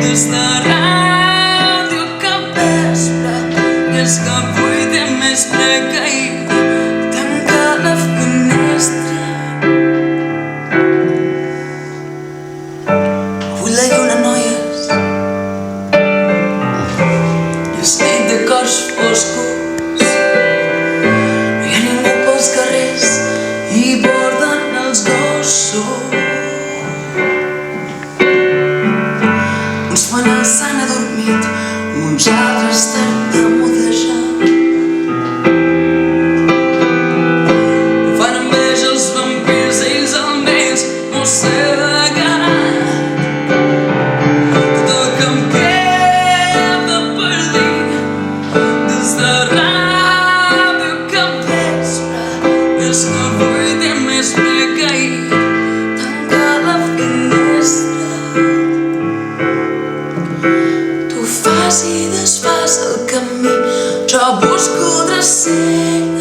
des de ràdio capvespre, i és que avui té més fred que ahir. Tanca la finestra. Avui la lluna, noies, i és nit de cors foscos. No hi ha ningú pels carrers i borden els gossos. Uns fanals s'han adormit, uns altres tartamudejant. Fan enveja els vampirs, ells almenys mosseguen. Tot el que em queda per dir des de ràdio capvespre és que avui té més fred que ahir. Tanca la finestra. Tu fas i desfas el camí, jo busco drecers.